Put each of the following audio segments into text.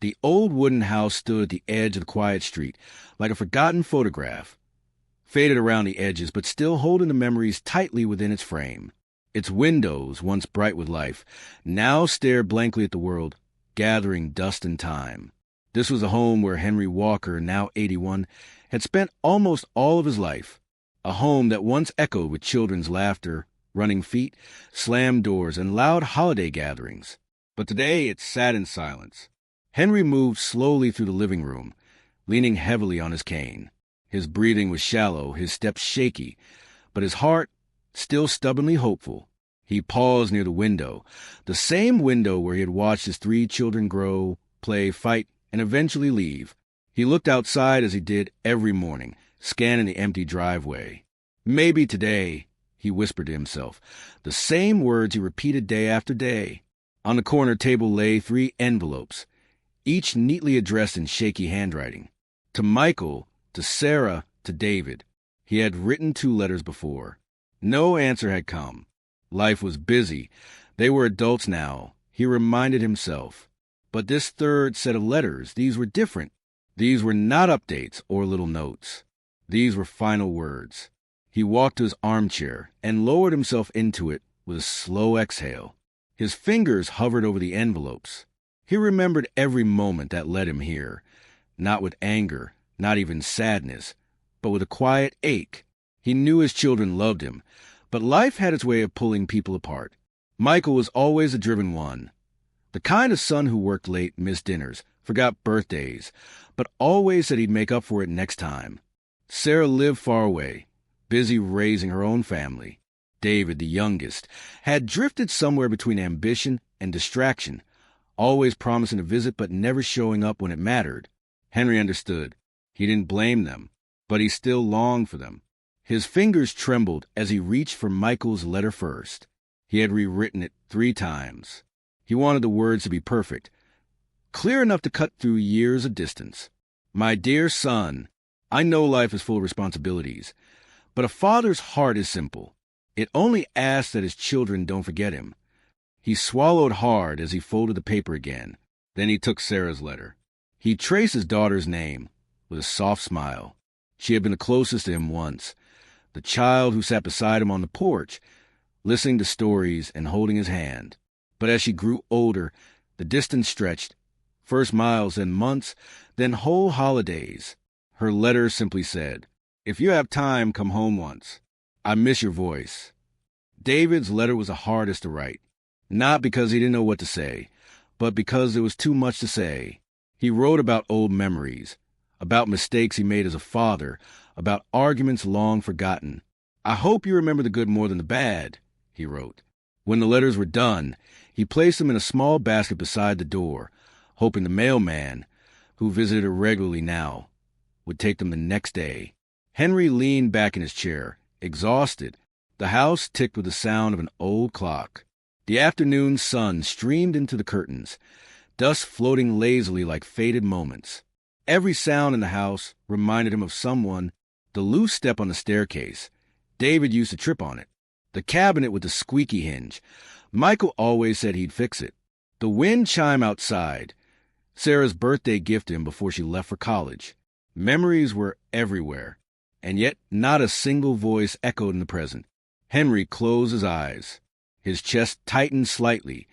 The old wooden house stood at the edge of the quiet street, like a forgotten photograph, faded around the edges but still holding the memories tightly within its frame. Its windows, once bright with life, now stared blankly at the world, gathering dust and time. This was a home where Henry Walker, now 81, had spent almost all of his life. A home that once echoed with children's laughter, running feet, slammed doors, and loud holiday gatherings. But today it sat in silence. Henry moved slowly through the living room, leaning heavily on his cane. His breathing was shallow, his steps shaky, but his heart still stubbornly hopeful. He paused near the window, the same window where he had watched his 3 children grow, play, fight, and eventually leave. He looked outside as he did every morning, scanning the empty driveway. Maybe today, he whispered to himself, the same words he repeated day after day. On the corner table lay 3 envelopes, each neatly addressed in shaky handwriting. To Michael, to Sarah, to David. He had written 2 letters before. No answer had come. Life was busy. They were adults now, he reminded himself. But this 3rd set of letters, these were different. These were not updates or little notes. These were final words. He walked to his armchair and lowered himself into it with a slow exhale. His fingers hovered over the envelopes. He remembered every moment that led him here, not with anger, not even sadness, but with a quiet ache. He knew his children loved him, but life had its way of pulling people apart. Michael was always a driven one, the kind of son who worked late, missed dinners, forgot birthdays, but always said he'd make up for it next time. Sarah lived far away, busy raising her own family. David, the youngest, had drifted somewhere between ambition and distraction, always promising to visit but never showing up when it mattered. Henry understood. He didn't blame them, but he still longed for them. His fingers trembled as he reached for Michael's letter first. He had rewritten it 3 times. He wanted the words to be perfect, clear enough to cut through years of distance. My dear son, I know life is full of responsibilities, but a father's heart is simple. It only asks that his children don't forget him. He swallowed hard as he folded the paper again. Then he took Sarah's letter. He traced his daughter's name with a soft smile. She had been the closest to him once, the child who sat beside him on the porch, listening to stories and holding his hand. But as she grew older, the distance stretched, first miles, then months, then whole holidays. Her letter simply said, "If you have time, come home once. I miss your voice." David's letter was the hardest to write, not because he didn't know what to say, but because there was too much to say. He wrote about old memories, about mistakes he made as a father, about arguments long forgotten. "I hope you remember the good more than the bad," he wrote. When the letters were done, he placed them in a small basket beside the door, hoping the mailman, who visited her regularly now, would take them the next day. Henry leaned back in his chair, exhausted. The house ticked with the sound of an old clock. The afternoon sun streamed into the curtains, dust floating lazily like faded moments. Every sound in the house reminded him of someone. The loose step on the staircase. David used to trip on it. The cabinet with the squeaky hinge. Michael always said he'd fix it. The wind chime outside. Sarah's birthday gift to him before she left for college. Memories were everywhere, and yet not a single voice echoed in the present. Henry closed his eyes. His chest tightened slightly,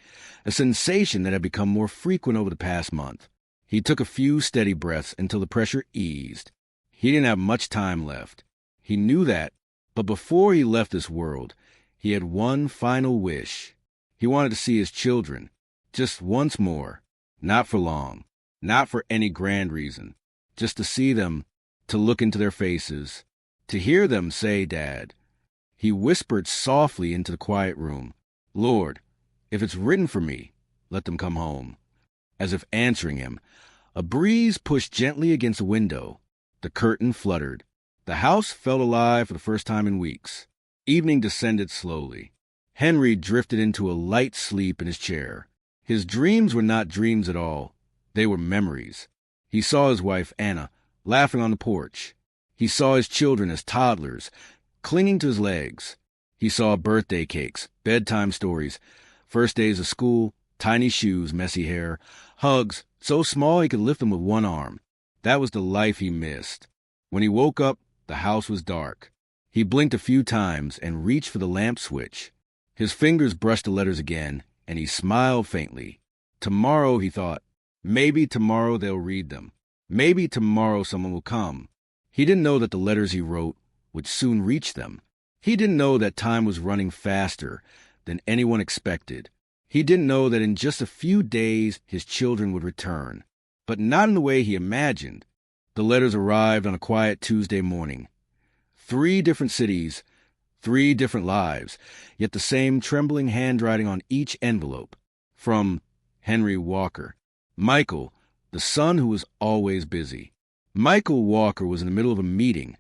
a sensation that had become more frequent over the past month. He took a few steady breaths until the pressure eased. He didn't have much time left. He knew that, but before he left this world, he had one final wish. He wanted to see his children, just once more, not for long, not for any grand reason, just to see them, to look into their faces, to hear them say, "Dad." He whispered softly into the quiet room, "Lord, if it's written for me, let them come home." As if answering him, a breeze pushed gently against the window. The curtain fluttered. The house felt alive for the first time in weeks. Evening descended slowly. Henry drifted into a light sleep in his chair. His dreams were not dreams at all. They were memories. He saw his wife, Anna, laughing on the porch. He saw his children as toddlers, clinging to his legs. He saw birthday cakes, bedtime stories, first days of school, tiny shoes, messy hair, hugs, so small he could lift them with one arm. That was the life he missed. When he woke up, the house was dark. He blinked a few times and reached for the lamp switch. His fingers brushed the letters again, and he smiled faintly. Tomorrow, he thought. Maybe tomorrow they'll read them. Maybe tomorrow someone will come. He didn't know that the letters he wrote would soon reach them. He didn't know that time was running faster than anyone expected. He didn't know that in just a few days his children would return. But not in the way he imagined. The letters arrived on a quiet Tuesday morning. 3 different cities, 3 different lives, yet the same trembling handwriting on each envelope. From Henry Walker. Michael, the son who was always busy. Michael Walker was in the middle of a meeting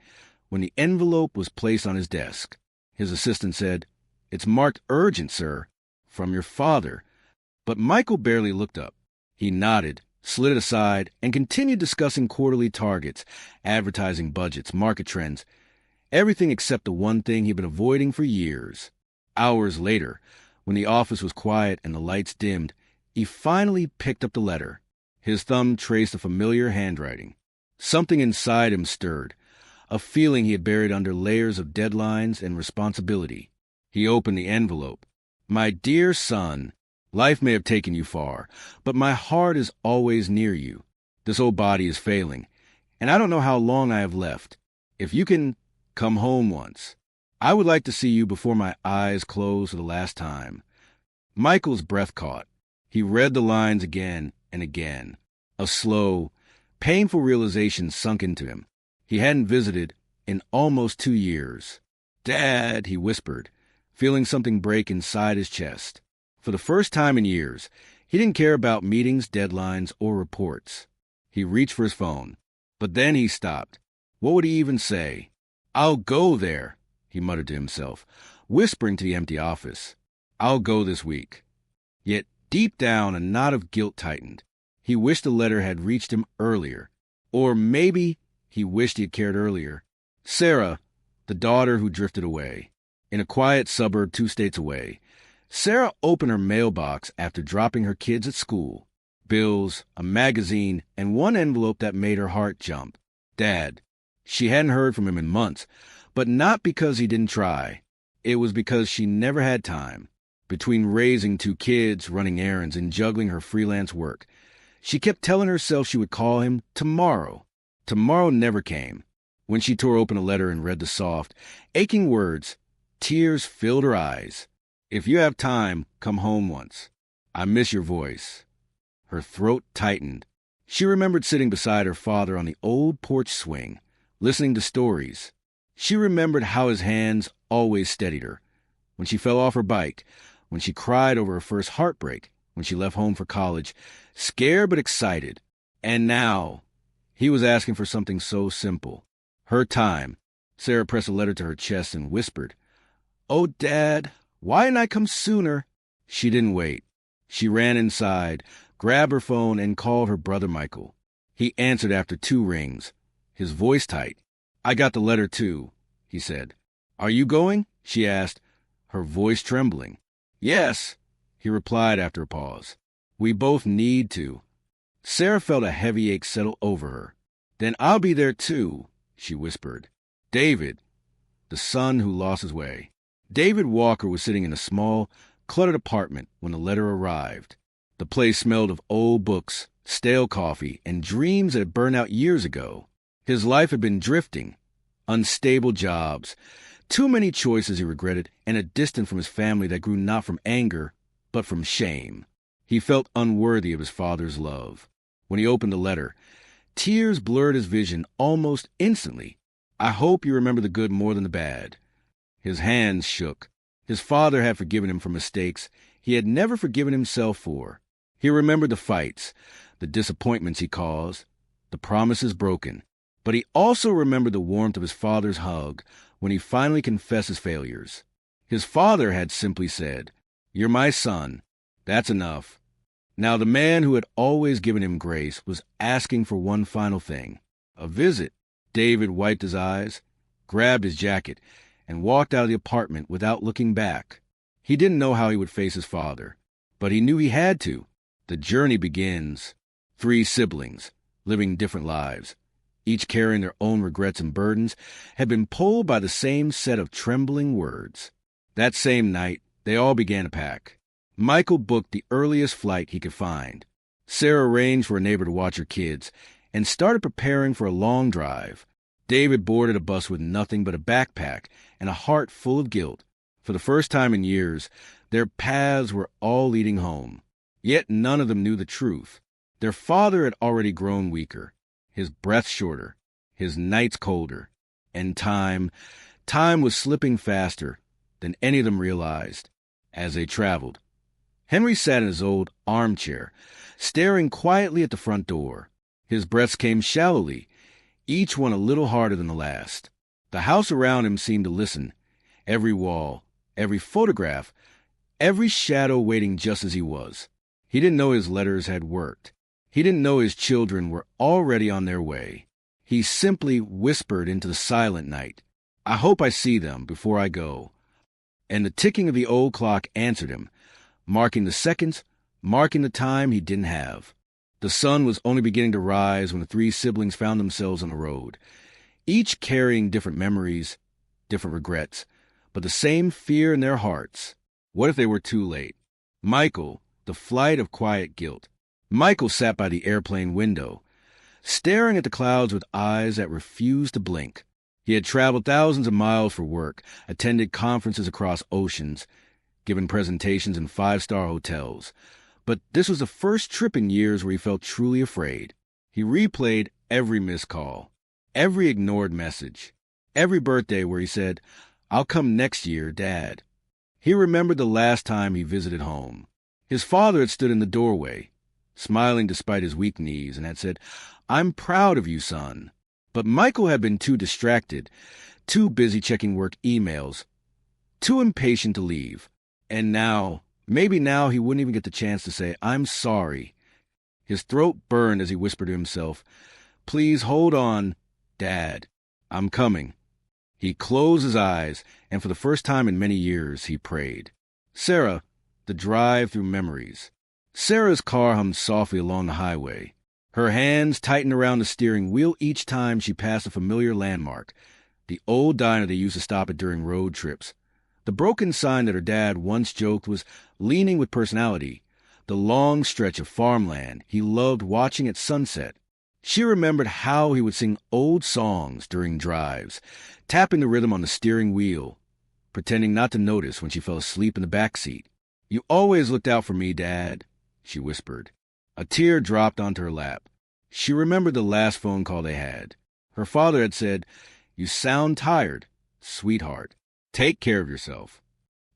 when the envelope was placed on his desk. His assistant said, "It's marked urgent, sir, from your father." But Michael barely looked up. He nodded, slid it aside, and continued discussing quarterly targets, advertising budgets, market trends, everything except the one thing he'd been avoiding for years. Hours later, when the office was quiet and the lights dimmed, he finally picked up the letter. His thumb traced a familiar handwriting. Something inside him stirred, a feeling he had buried under layers of deadlines and responsibility. He opened the envelope. "My dear son, life may have taken you far, but my heart is always near you. This old body is failing, and I don't know how long I have left. If you can come home once, I would like to see you before my eyes close for the last time." Michael's breath caught. He read the lines again and again. A slow, painful realization sunk into him. He hadn't visited in almost 2 years. "Dad," he whispered, feeling something break inside his chest. For the first time in years, he didn't care about meetings, deadlines, or reports. He reached for his phone, but then he stopped. What would he even say? "I'll go there," he muttered to himself, whispering to the empty office. "I'll go this week." Yet, deep down, a knot of guilt tightened. He wished the letter had reached him earlier. Or maybe he wished he had cared earlier. Sarah, the daughter who drifted away. In a quiet suburb 2 states away, Sarah opened her mailbox after dropping her kids at school. Bills, a magazine, and one envelope that made her heart jump. Dad. She hadn't heard from him in months, but not because he didn't try. It was because she never had time. Between raising 2 kids, running errands, and juggling her freelance work, she kept telling herself she would call him tomorrow. Tomorrow never came. When she tore open a letter and read the soft, aching words, tears filled her eyes. "If you have time, come home once. I miss your voice." Her throat tightened. She remembered sitting beside her father on the old porch swing, listening to stories. She remembered how his hands always steadied her. When she fell off her bike, when she cried over her first heartbreak, when she left home for college, scared but excited. And now, he was asking for something so simple. Her time. Sarah pressed a letter to her chest and whispered, "Oh, Dad, why didn't I come sooner?" She didn't wait. She ran inside, grabbed her phone, and called her brother Michael. He answered after 2 rings, his voice tight. "I got the letter too," he said. "Are you going?" she asked, her voice trembling. "Yes," he replied after a pause. "We both need to." Sarah felt a heavy ache settle over her. "Then I'll be there too," she whispered. David, the son who lost his way. David Walker was sitting in a small, cluttered apartment when the letter arrived. The place smelled of old books, stale coffee, and dreams that had burned out years ago. His life had been drifting. Unstable jobs, too many choices he regretted, and a distance from his family that grew not from anger, but from shame. He felt unworthy of his father's love. When he opened the letter, tears blurred his vision almost instantly. "I hope you remember the good more than the bad." His hands shook. His father had forgiven him for mistakes he had never forgiven himself for. He remembered the fights, the disappointments he caused, the promises broken. But he also remembered the warmth of his father's hug when he finally confessed his failures. His father had simply said, "You're my son. That's enough." Now the man who had always given him grace was asking for one final thing, a visit. David wiped his eyes, grabbed his jacket, and walked out of the apartment without looking back. He didn't know how he would face his father, but he knew he had to. The journey begins 3 siblings, living different lives, each carrying their own regrets and burdens, had been pulled by the same set of trembling words. That same night, they all began to pack. Michael booked the earliest flight he could find. Sarah arranged for a neighbor to watch her kids and started preparing for a long drive. David boarded a bus with nothing but a backpack and a heart full of guilt. For the first time in years, their paths were all leading home. Yet none of them knew the truth. Their father had already grown weaker, his breath shorter, his nights colder, and time was slipping faster than any of them realized as they traveled. Henry sat in his old armchair, staring quietly at the front door. His breaths came shallowly, each one a little harder than the last. The house around him seemed to listen, every wall, every photograph, every shadow waiting just as he was. He didn't know his letters had worked. He didn't know his children were already on their way. He simply whispered into the silent night, "I hope I see them before I go." And the ticking of the old clock answered him, marking the seconds, marking the time he didn't have. The sun was only beginning to rise when the 3 siblings found themselves on the road, each carrying different memories, different regrets, but the same fear in their hearts. What if they were too late? Michael, the flight of quiet guilt. Michael sat by the airplane window, staring at the clouds with eyes that refused to blink. He had traveled thousands of miles for work, attended conferences across oceans, given presentations in 5-star hotels. But this was the first trip in years where he felt truly afraid. He replayed every missed call, every ignored message, every birthday where he said, "I'll come next year, Dad." He remembered the last time he visited home. His father had stood in the doorway, smiling despite his weak knees, and had said, "I'm proud of you, son." But Michael had been too distracted, too busy checking work emails, too impatient to leave. And now, maybe now he wouldn't even get the chance to say, "I'm sorry." His throat burned as he whispered to himself, "Please hold on, Dad. I'm coming." He closed his eyes, and for the first time in many years, he prayed. Sarah, the drive through memories. Sarah's car hummed softly along the highway. Her hands tightened around the steering wheel each time she passed a familiar landmark, the old diner they used to stop at during road trips. The broken sign that her dad once joked was leaning with personality, the long stretch of farmland he loved watching at sunset. She remembered how he would sing old songs during drives, tapping the rhythm on the steering wheel, pretending not to notice when she fell asleep in the back seat. "You always looked out for me, Dad," she whispered. A tear dropped onto her lap. She remembered the last phone call they had. Her father had said, "You sound tired, sweetheart. Take care of yourself."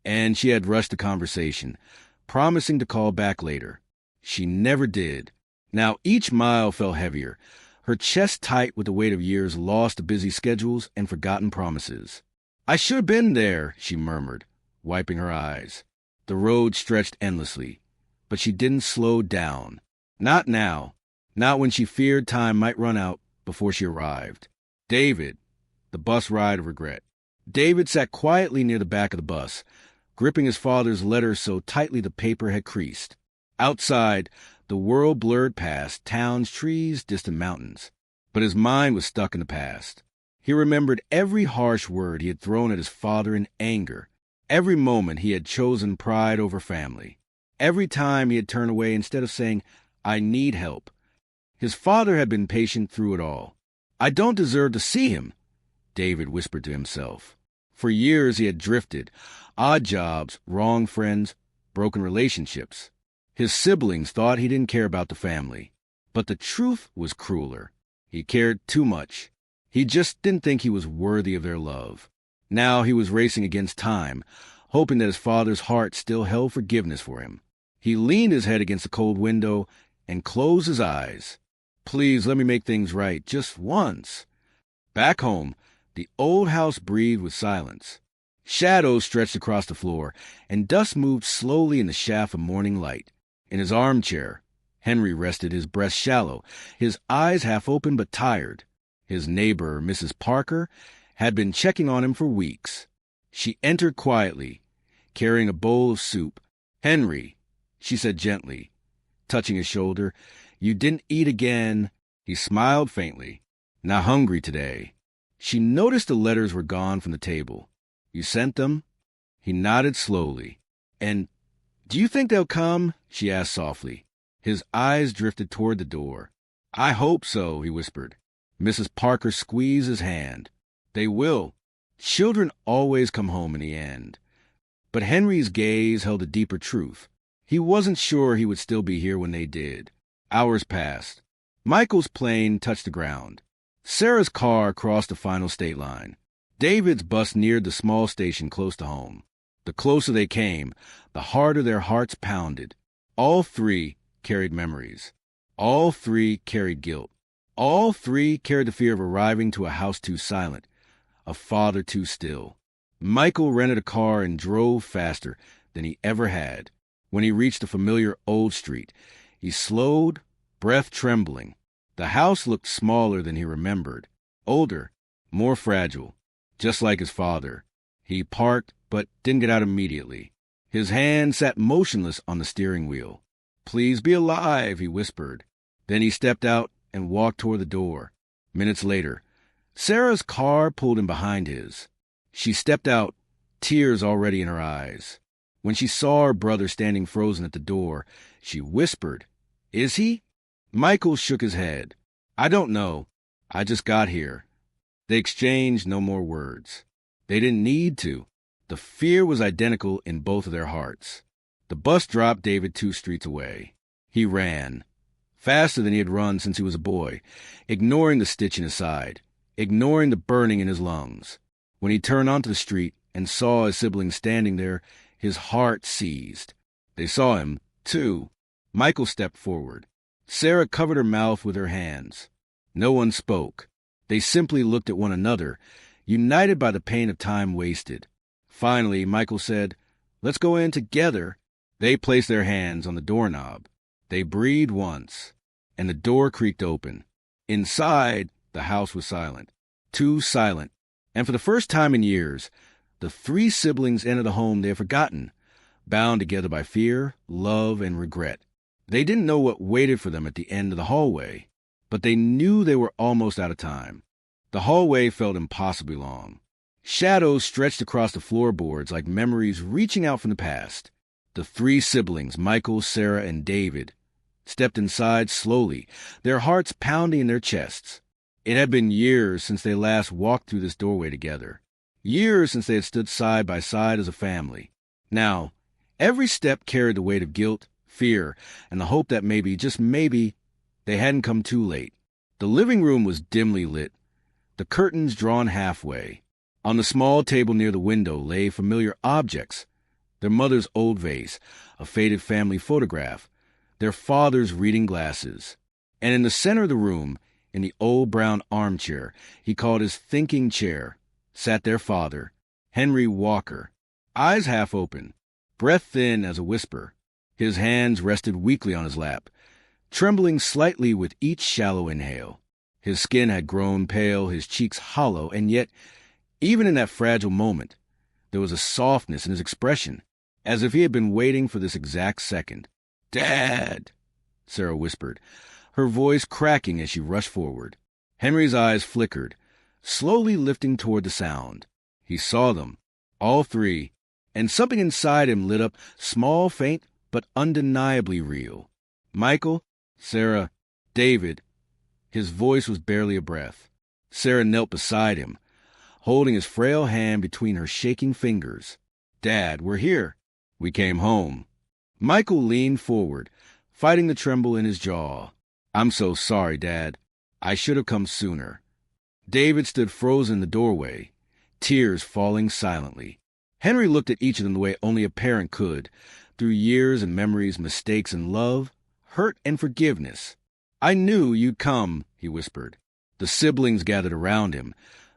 And she had rushed the conversation, promising to call back later. She never did. Now each mile felt heavier, her chest tight with the weight of years lost to busy schedules and forgotten promises. "I should have been there," she murmured, wiping her eyes. The road stretched endlessly, but she didn't slow down. Not now. Not when she feared time might run out before she arrived. David, the bus ride of regret. David sat quietly near the back of the bus, gripping his father's letter so tightly the paper had creased. Outside, the world blurred past towns, trees, distant mountains. But his mind was stuck in the past. He remembered every harsh word he had thrown at his father in anger, every moment he had chosen pride over family, every time he had turned away instead of saying, "I need help." His father had been patient through it all. "I don't deserve to see him," David whispered to himself. For years he had drifted, odd jobs, wrong friends, broken relationships. His siblings thought he didn't care about the family. But the truth was crueler. He cared too much. He just didn't think he was worthy of their love. Now he was racing against time, hoping that his father's heart still held forgiveness for him. He leaned his head against the cold window and closed his eyes. "Please let me make things right, just once." Back home, the old house breathed with silence. Shadows stretched across the floor, and dust moved slowly in the shaft of morning light. In his armchair, Henry rested, his breast shallow, his eyes half open but tired. His neighbor, Mrs. Parker, had been checking on him for weeks. She entered quietly, carrying a bowl of soup. "Henry," she said gently, touching his shoulder, You didn't eat again. He smiled faintly. Not hungry today. She noticed the letters were gone from the table. You sent them? He nodded slowly. And do you think they'll come? She asked softly. His eyes drifted toward the door. I hope so, he whispered. Mrs. Parker squeezed his hand. They will. Children always come home in the end. But Henry's gaze held a deeper truth. He wasn't sure he would still be here when they did. Hours passed. Michael's plane touched the ground. Sarah's car crossed the final state line. David's bus neared the small station close to home. The closer they came, the harder their hearts pounded. All three carried memories. All three carried guilt. All three carried the fear of arriving to a house too silent, a father too still. Michael rented a car and drove faster than he ever had. When he reached the familiar old street, he slowed, breath trembling. The house looked smaller than he remembered, older, more fragile, just like his father. He parked, but didn't get out immediately. His hand sat motionless on the steering wheel. Please be alive, he whispered. Then he stepped out and walked toward the door. Minutes later, Sarah's car pulled in behind his. She stepped out, tears already in her eyes. When she saw her brother standing frozen at the door, she whispered, Is he? Michael shook his head. I don't know. I just got here. They exchanged no more words. They didn't need to. The fear was identical in both of their hearts. The bus dropped David 2 streets away. He ran, faster than he had run since he was a boy, ignoring the stitch in his side, ignoring the burning in his lungs. When he turned onto the street and saw his siblings standing there, his heart seized. They saw him, too. Michael stepped forward. Sarah covered her mouth with her hands. No one spoke. They simply looked at one another, united by the pain of time wasted. Finally, Michael said, Let's go in together. They placed their hands on the doorknob. They breathed once, and the door creaked open. Inside, the house was silent. Too silent. And for the first time in years, the 3 siblings entered a home they had forgotten, bound together by fear, love, and regret. They didn't know what waited for them at the end of the hallway, but they knew they were almost out of time. The hallway felt impossibly long. Shadows stretched across the floorboards like memories reaching out from the past. The 3 siblings, Michael, Sarah, and David, stepped inside slowly, their hearts pounding in their chests. It had been years since they last walked through this doorway together. Years since they had stood side by side as a family. Now, every step carried the weight of guilt, fear, and the hope that maybe, just maybe, they hadn't come too late. The living room was dimly lit, the curtains drawn halfway. On the small table near the window lay familiar objects. Their mother's old vase, a faded family photograph, their father's reading glasses. And in the center of the room, in the old brown armchair he called his thinking chair, sat their father, Henry Walker, eyes half open, breath thin as a whisper. His hands rested weakly on his lap, trembling slightly with each shallow inhale. His skin had grown pale, his cheeks hollow, and yet, even in that fragile moment, there was a softness in his expression, as if he had been waiting for this exact second. "Dad!" Sarah whispered, her voice cracking as she rushed forward. Henry's eyes flickered, slowly lifting toward the sound. He saw them, all 3, and something inside him lit up, small, faint, but undeniably real. Michael, Sarah, David. His voice was barely a breath. Sarah knelt beside him, holding his frail hand between her shaking fingers. "Dad, we're here. We came home." Michael leaned forward, fighting the tremble in his jaw. "I'm so sorry, Dad. I should have come sooner." David stood frozen in the doorway, tears falling silently. Henry looked at each of them the way only a parent could, through years and memories, mistakes and love, hurt and forgiveness. "I knew you'd come," he whispered. The siblings gathered around him,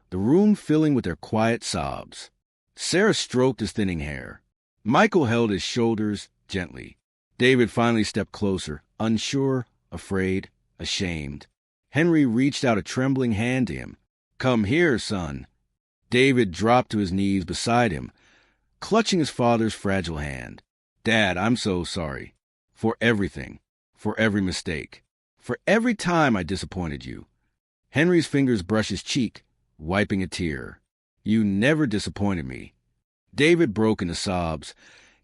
the room filling with their quiet sobs. Sarah stroked his thinning hair. Michael held his shoulders gently. David finally stepped closer, unsure, afraid, ashamed. Henry reached out a trembling hand to him. "Come here, son." David dropped to his knees beside him, clutching his father's fragile hand. "Dad, I'm so sorry. For everything. For every mistake. For every time I disappointed you. Henry's fingers brush his cheek, wiping a tear. You never disappointed me. David broke into sobs,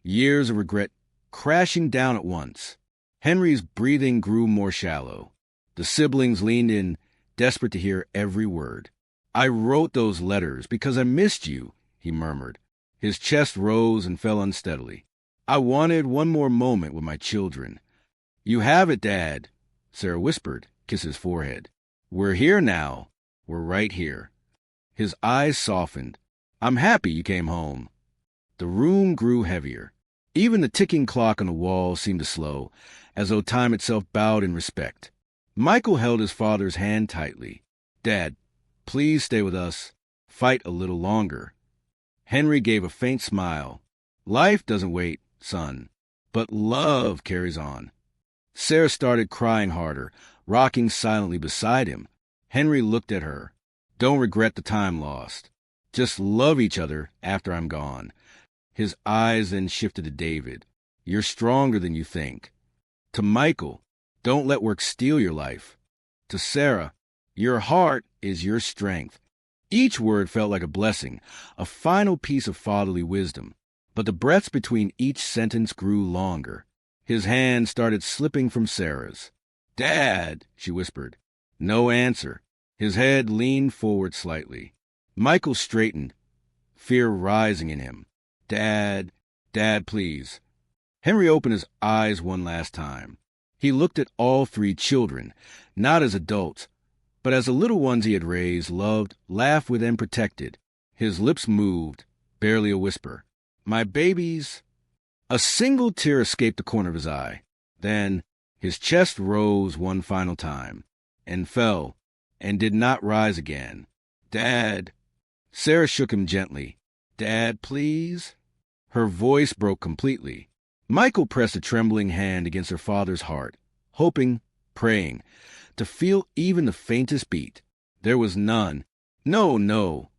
years of regret crashing down at once. Henry's breathing grew more shallow. The siblings leaned in, desperate to hear every word. I wrote those letters because I missed you, he murmured. His chest rose and fell unsteadily. I wanted one more moment with my children. You have it, Dad, Sarah whispered, kissing his forehead. We're here now. We're right here. His eyes softened. I'm happy you came home. The room grew heavier. Even the ticking clock on the wall seemed to slow, as though time itself bowed in respect. Michael held his father's hand tightly. Dad, please stay with us. Fight a little longer. Henry gave a faint smile. Life doesn't wait, son, but love carries on. Sarah started crying harder, rocking silently beside him. Henry looked at her. Don't regret the time lost. Just love each other after I'm gone. His eyes then shifted to David. You're stronger than you think. To Michael, don't let work steal your life. To Sarah, your heart is your strength. Each word felt like a blessing, a final piece of fatherly wisdom. But the breaths between each sentence grew longer. His hand started slipping from Sarah's. Dad, she whispered. No answer. His head leaned forward slightly. Michael straightened, fear rising in him. Dad, please. Henry opened his eyes one last time. He looked at all three children, not as adults, but as the little ones he had raised, loved, laughed with, and protected. His lips moved, barely a whisper. My babies. A single tear escaped the corner of his eye. Then his chest rose one final time, and fell, and did not rise again. Dad. Sarah shook him gently. Dad, please? Her voice broke completely. Michael pressed a trembling hand against her father's heart, hoping, praying, to feel even the faintest beat. There was none. No, no,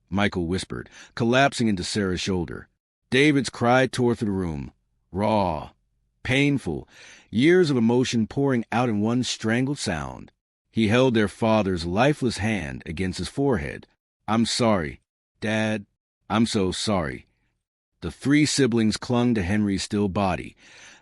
Michael whispered, collapsing into Sarah's shoulder. David's cry tore through the room, raw, painful, years of emotion pouring out in one strangled sound. He held their father's lifeless hand against his forehead. I'm sorry, Dad. I'm so sorry. The three siblings clung to Henry's still body,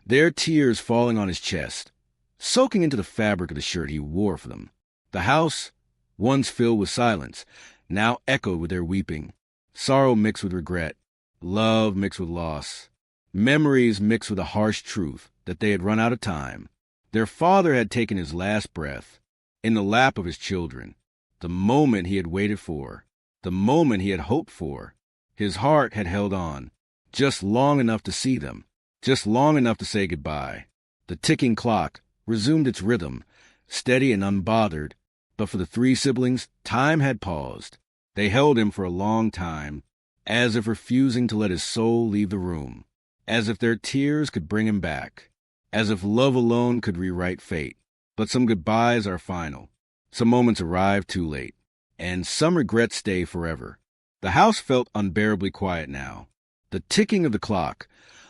their tears falling on his chest, soaking into the fabric of the shirt he wore for them. The house, once filled with silence, now echoed with their weeping. Sorrow mixed with regret, love mixed with loss, memories mixed with a harsh truth that they had run out of time. Their father had taken his last breath in the lap of his children, the moment he had waited for, the moment he had hoped for. His heart had held on, just long enough to see them, just long enough to say goodbye. The ticking clock resumed its rhythm, steady and unbothered, but for the three siblings, time had paused. They held him for a long time, as if refusing to let his soul leave the room, as if their tears could bring him back, as if love alone could rewrite fate. But some goodbyes are final. Some moments arrive too late, and some regrets stay forever. The house felt unbearably quiet now. The ticking of the clock,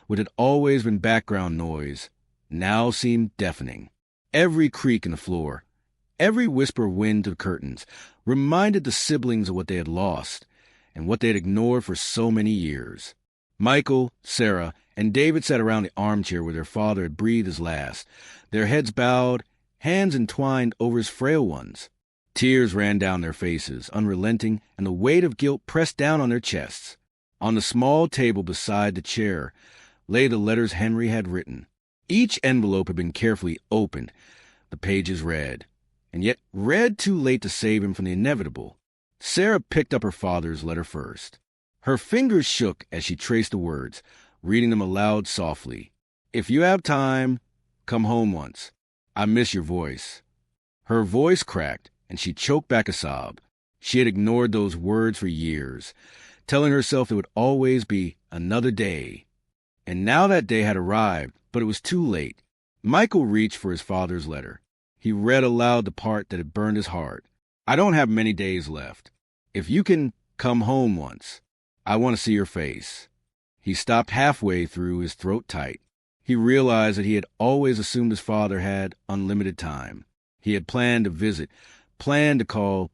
which had always been background noise, now seemed deafening. Every creak in the floor, every whisper of wind to the curtains, reminded the siblings of what they had lost and what they had ignored for so many years. Michael, Sarah, and David sat around the armchair where their father had breathed his last, their heads bowed, hands entwined over his frail ones. Tears ran down their faces, unrelenting, and the weight of guilt pressed down on their chests. On the small table beside the chair lay the letters Henry had written. Each envelope had been carefully opened, the pages read, and yet read too late to save him from the inevitable. Sarah picked up her father's letter first. Her fingers shook as she traced the words, reading them aloud softly. If you have time, come home once. I miss your voice. Her voice cracked, and she choked back a sob. She had ignored those words for years, telling herself there would always be another day. And now that day had arrived, but it was too late. Michael reached for his father's letter. He read aloud the part that had burned his heart. I don't have many days left. If you can come home once, I want to see your face. He stopped halfway through, his throat tight. He realized that he had always assumed his father had unlimited time. He had planned to visit, planned to call,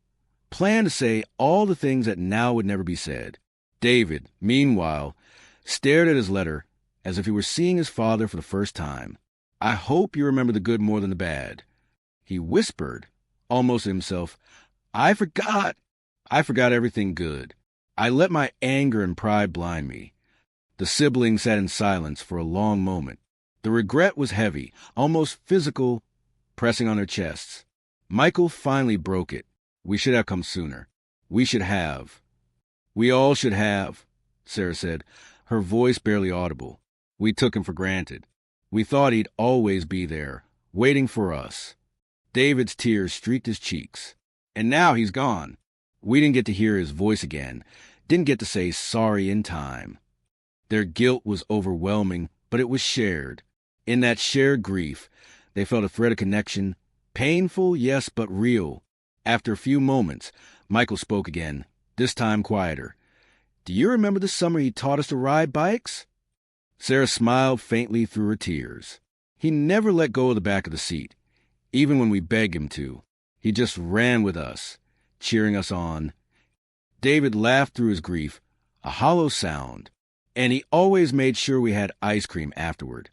planned to say all the things that now would never be said. David, meanwhile, stared at his letter as if he were seeing his father for the first time. "I hope you remember the good more than the bad." He whispered, almost to himself, I forgot everything good. I let my anger and pride blind me." The siblings sat in silence for a long moment. The regret was heavy, almost physical, pressing on their chests. Michael finally broke it. "We should have come sooner. We should have. We all should have," Sarah said, her voice barely audible. "We took him for granted. We thought he'd always be there, waiting for us." David's tears streaked his cheeks. "And now he's gone. We didn't get to hear his voice again, didn't get to say sorry in time." Their guilt was overwhelming, but it was shared. In that shared grief, they felt a thread of connection, painful, yes, but real. After a few moments, Michael spoke again, this time quieter. "Do you remember the summer he taught us to ride bikes?" Sarah smiled faintly through her tears. "He never let go of the back of the seat, even when we begged him to. He just ran with us, cheering us on." David laughed through his grief, a hollow sound. "And he always made sure we had ice cream afterward,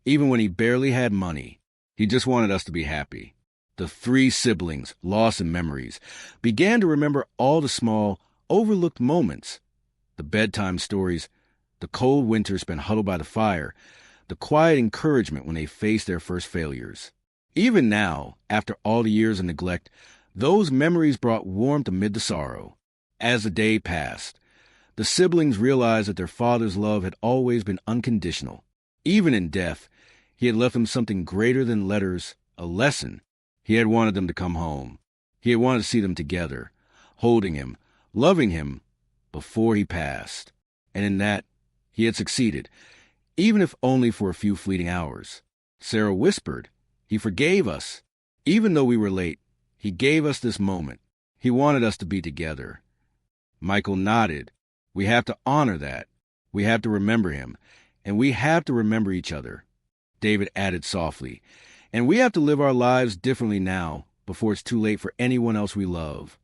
even when he barely had money. He just wanted us to be happy." The three siblings, lost in memories, began to remember all the small, overlooked moments. The bedtime stories, the cold winters spent huddled by the fire, the quiet encouragement when they faced their first failures. Even now, after all the years of neglect, those memories brought warmth amid the sorrow. As the day passed, the siblings realized that their father's love had always been unconditional. Even in death, he had left them something greater than letters, a lesson. He had wanted them to come home. He had wanted to see them together, holding him, loving him, before he passed. And in that, he had succeeded, even if only for a few fleeting hours. Sarah whispered, "He forgave us. Even though we were late, he gave us this moment. He wanted us to be together." Michael nodded. "We have to honor that. We have to remember him. And we have to remember each other." David added softly, "And we have to live our lives differently now, before it's too late for anyone else we love."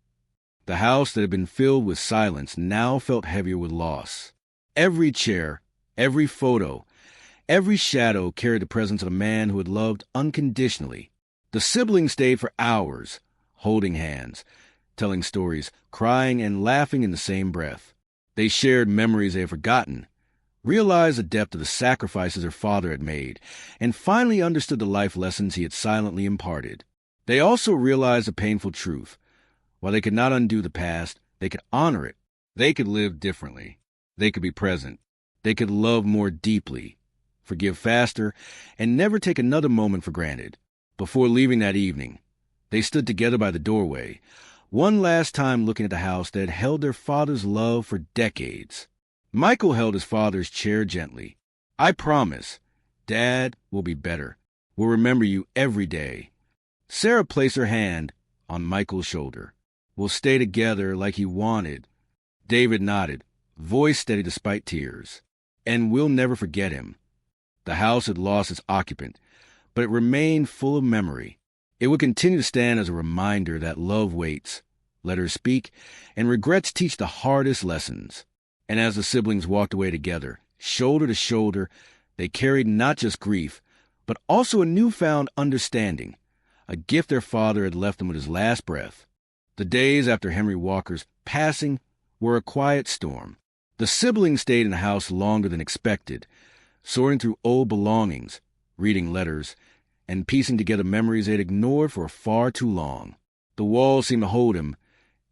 The house that had been filled with silence now felt heavier with loss. Every chair, every photo, every shadow carried the presence of a man who had loved unconditionally. The siblings stayed for hours, holding hands, telling stories, crying and laughing in the same breath. They shared memories they had forgotten, realized the depth of the sacrifices their father had made, and finally understood the life lessons he had silently imparted. They also realized the painful truth. While they could not undo the past, they could honor it. They could live differently. They could be present. They could love more deeply, forgive faster, and never take another moment for granted. Before leaving that evening, they stood together by the doorway, one last time looking at the house that had held their father's love for decades. Michael held his father's chair gently. "I promise, Dad will be better. We'll remember you every day." Sarah placed her hand on Michael's shoulder. "We'll stay together like he wanted." David nodded, voice steady despite tears. "And we'll never forget him." The house had lost its occupant, but it remained full of memory. It would continue to stand as a reminder that love waits, letters speak, and regrets teach the hardest lessons. And as the siblings walked away together, shoulder to shoulder, they carried not just grief, but also a newfound understanding, a gift their father had left them with his last breath. The days after Henry Walker's passing were a quiet storm. The siblings stayed in the house longer than expected, sorting through old belongings, reading letters, and piecing together memories they'd ignored for far too long. The walls seemed to hold him.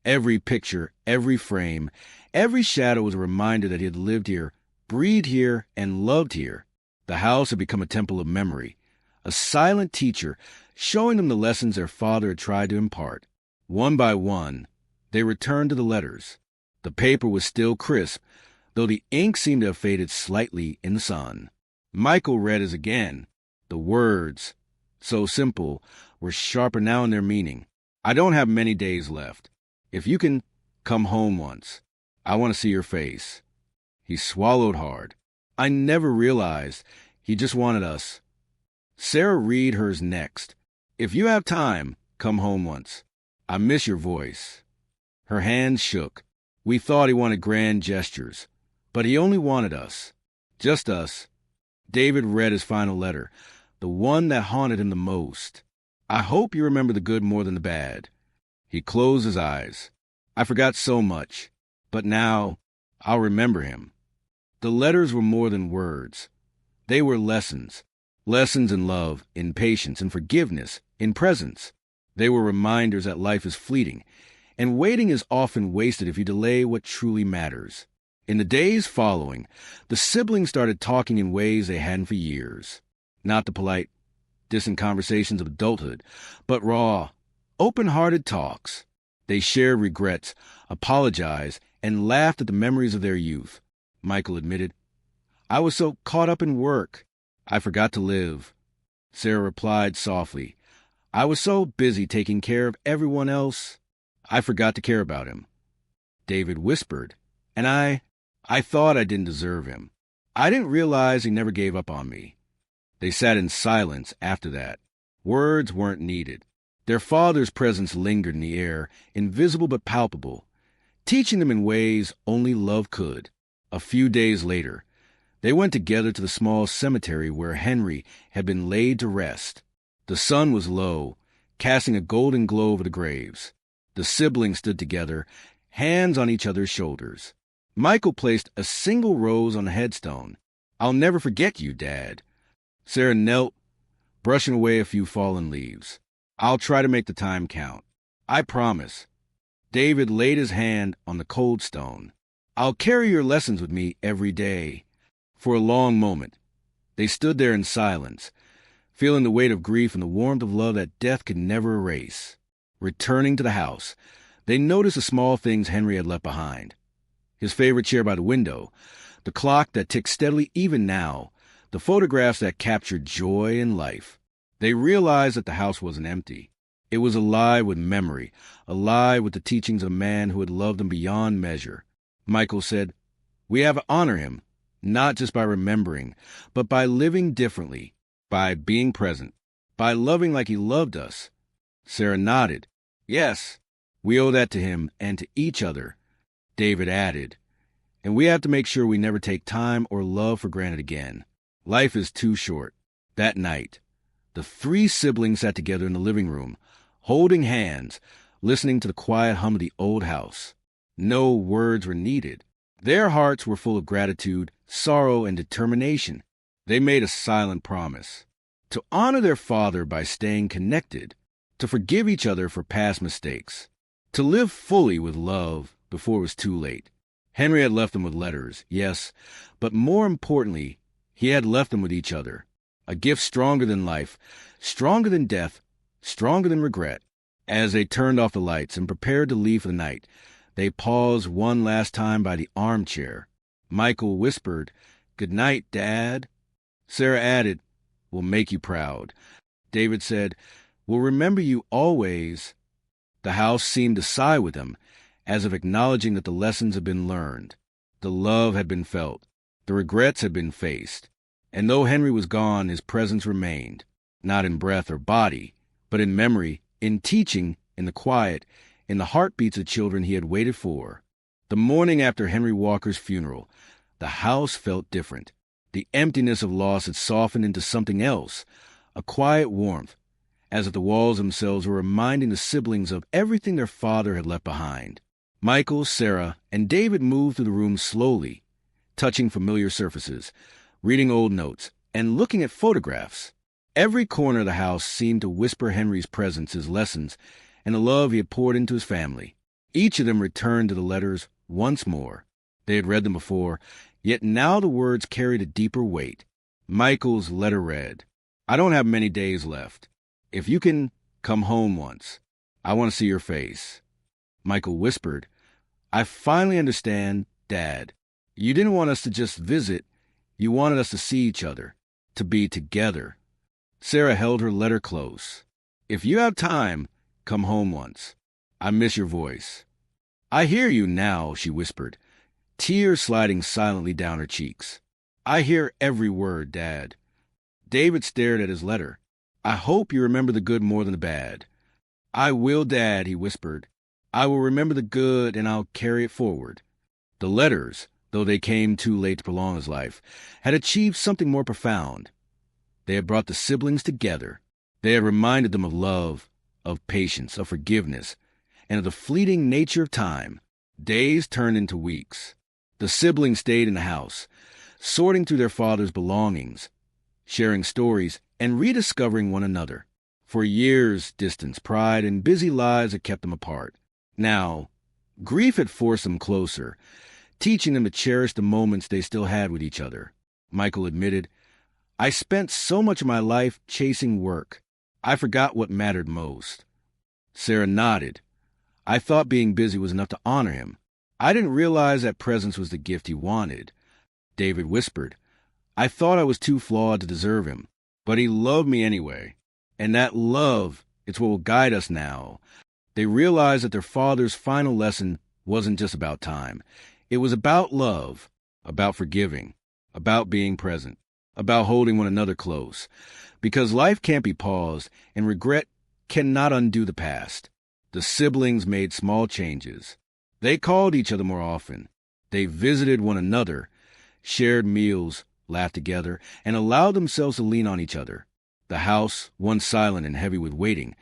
Every picture, every frame, every shadow was a reminder that he had lived here, breathed here, and loved here. The house had become a temple of memory, a silent teacher showing them the lessons their father had tried to impart. One by one, they returned to the letters. The paper was still crisp, though the ink seemed to have faded slightly in the sun. Michael read his again. The words, so simple, were sharper now in their meaning. "I don't have many days left. If you can come home once, I want to see your face." He swallowed hard. "I never realized he just wanted us." Sarah read hers next. "If you have time, come home once. I miss your voice. Her hands shook. We thought he wanted grand gestures, but he only wanted us. Just us. David read his final letter, the one that haunted him the most. I hope you remember the good more than the bad. He closed his eyes. I forgot so much, but now I'll remember him. The letters were more than words. They were lessons. Lessons in love, in patience, in forgiveness, in presence. They were reminders that life is fleeting, and waiting is often wasted if you delay what truly matters. In the days following, the siblings started talking in ways they hadn't for years. Not the polite, distant conversations of adulthood, but raw, open-hearted talks. They shared regrets, apologized, and laughed at the memories of their youth. Michael admitted, I was so caught up in work, I forgot to live. Sarah replied softly, I was so busy taking care of everyone else, I forgot to care about him. David whispered, and I thought I didn't deserve him. I didn't realize he never gave up on me. They sat in silence after that. Words weren't needed. Their father's presence lingered in the air, invisible but palpable, teaching them in ways only love could. A few days later, they went together to the small cemetery where Henry had been laid to rest. The sun was low, casting a golden glow over the graves. The siblings stood together, hands on each other's shoulders. Michael placed a single rose on the headstone. I'll never forget you, Dad. Sarah knelt, brushing away a few fallen leaves. I'll try to make the time count. I promise. David laid his hand on the cold stone. I'll carry your lessons with me every day. For a long moment, they stood there in silence, feeling the weight of grief and the warmth of love that death could never erase. Returning to the house, they noticed the small things Henry had left behind. His favorite chair by the window, the clock that ticked steadily even now, the photographs that captured joy and life. They realized that the house wasn't empty. It was alive with memory, alive with the teachings of a man who had loved them beyond measure. Michael said, we have to honor him, not just by remembering, but by living differently, by being present, by loving like he loved us. Sarah nodded. Yes, we owe that to him and to each other. David added, and we have to make sure we never take time or love for granted again. Life is too short. That night, the three siblings sat together in the living room, holding hands, listening to the quiet hum of the old house. No words were needed. Their hearts were full of gratitude, sorrow, and determination. They made a silent promise to honor their father by staying connected, to forgive each other for past mistakes, to live fully with love before it was too late. Henry had left them with letters, yes, but more importantly, he had left them with each other. A gift stronger than life, stronger than death, stronger than regret. As they turned off the lights and prepared to leave for the night, they paused one last time by the armchair. Michael whispered, "Good night, Dad." Sarah added, "We'll make you proud." David said, "We'll remember you always." The house seemed to sigh with them, as if acknowledging that the lessons had been learned. The love had been felt. The regrets had been faced. And though Henry was gone, his presence remained, not in breath or body, but in memory, in teaching, in the quiet, in the heartbeats of children he had waited for. The morning after Henry Walker's funeral, the house felt different. The emptiness of loss had softened into something else, a quiet warmth, as if the walls themselves were reminding the siblings of everything their father had left behind. Michael, Sarah, and David moved through the room slowly, touching familiar surfaces, reading old notes, and looking at photographs. Every corner of the house seemed to whisper Henry's presence, his lessons, and the love he had poured into his family. Each of them returned to the letters once more. They had read them before, yet now the words carried a deeper weight. Michael's letter read, "I don't have many days left. If you can come home once, I want to see your face." Michael whispered, "I finally understand, Dad. You didn't want us to just visit. You wanted us to see each other, to be together." Sarah held her letter close. "If you have time, come home once. I miss your voice." "I hear you now," she whispered, tears sliding silently down her cheeks. "I hear every word, Dad." David stared at his letter. "I hope you remember the good more than the bad." "I will, Dad," he whispered. "I will remember the good and I'll carry it forward." The letters, though they came too late to prolong his life, had achieved something more profound. They had brought the siblings together. They had reminded them of love, of patience, of forgiveness, and of the fleeting nature of time. Days turned into weeks. The siblings stayed in the house, sorting through their father's belongings, sharing stories, and rediscovering one another. For years, distance, pride, and busy lives had kept them apart. Now, grief had forced them closer, teaching them to cherish the moments they still had with each other. Michael admitted, "I spent so much of my life chasing work. I forgot what mattered most." Sarah nodded. "I thought being busy was enough to honor him. I didn't realize that presence was the gift he wanted." David whispered, "I thought I was too flawed to deserve him, but he loved me anyway. And that love, it's what will guide us now." They realized that their father's final lesson wasn't just about time. It was about love, about forgiving, about being present, about holding one another close. Because life can't be paused, and regret cannot undo the past. The siblings made small changes. They called each other more often. They visited one another, shared meals, laughed together, and allowed themselves to lean on each other. The house, once silent and heavy with waiting,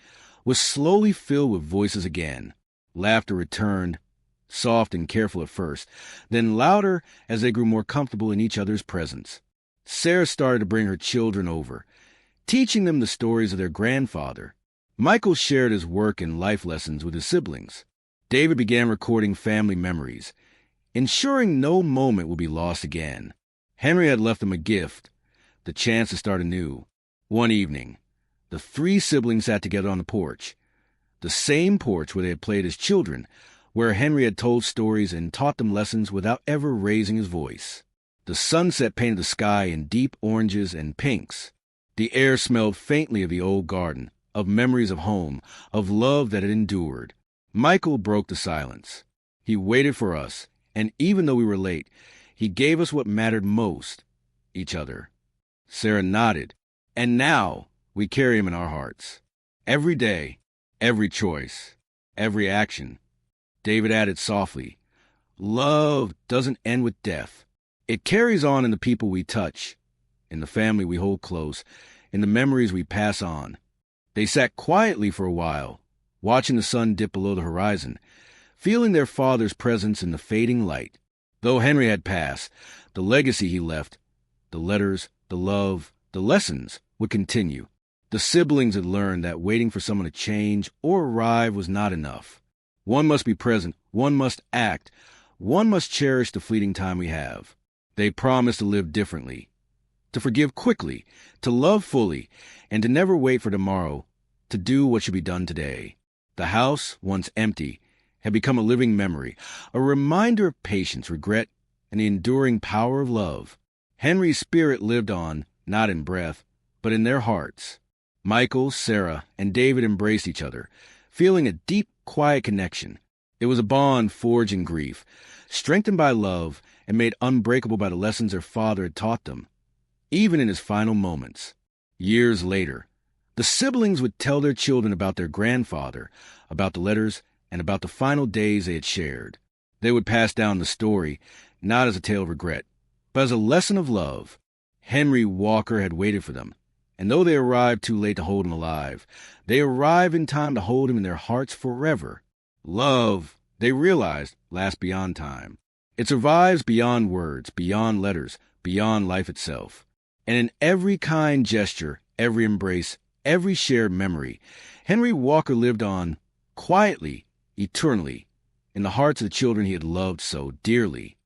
was slowly filled with voices again. Laughter returned, soft and careful at first, then louder as they grew more comfortable in each other's presence. Sarah started to bring her children over, teaching them the stories of their grandfather. Michael shared his work and life lessons with his siblings. David began recording family memories, ensuring no moment would be lost again. Henry had left them a gift, the chance to start anew. One evening, the three siblings sat together on the porch, the same porch where they had played as children, where Henry had told stories and taught them lessons without ever raising his voice. The sunset painted the sky in deep oranges and pinks. The air smelled faintly of the old garden, of memories of home, of love that had endured. Michael broke the silence. He waited for us, and even though we were late, he gave us what mattered most, each other. Sarah nodded. "And now we carry him in our hearts. Every day, every choice, every action." David added softly, "Love doesn't end with death. It carries on in the people we touch, in the family we hold close, in the memories we pass on." They sat quietly for a while, watching the sun dip below the horizon, feeling their father's presence in the fading light. Though Henry had passed, the legacy he left, the letters, the love, the lessons, would continue. The siblings had learned that waiting for someone to change or arrive was not enough. One must be present, one must act, one must cherish the fleeting time we have. They promised to live differently, to forgive quickly, to love fully, and to never wait for tomorrow, to do what should be done today. The house, once empty, had become a living memory, a reminder of patience, regret, and the enduring power of love. Henry's spirit lived on, not in breath, but in their hearts. Michael, Sarah, and David embraced each other, feeling a deep, quiet connection. It was a bond forged in grief, strengthened by love, and made unbreakable by the lessons their father had taught them. Even in his final moments, years later, the siblings would tell their children about their grandfather, about the letters, and about the final days they had shared. They would pass down the story, not as a tale of regret, but as a lesson of love. Henry Walker had waited for them, and though they arrived too late to hold him alive, they arrived in time to hold him in their hearts forever. Love, they realized, lasts beyond time. It survives beyond words, beyond letters, beyond life itself. And in every kind gesture, every embrace, every shared memory, Henry Walker lived on, quietly, eternally, in the hearts of the children he had loved so dearly.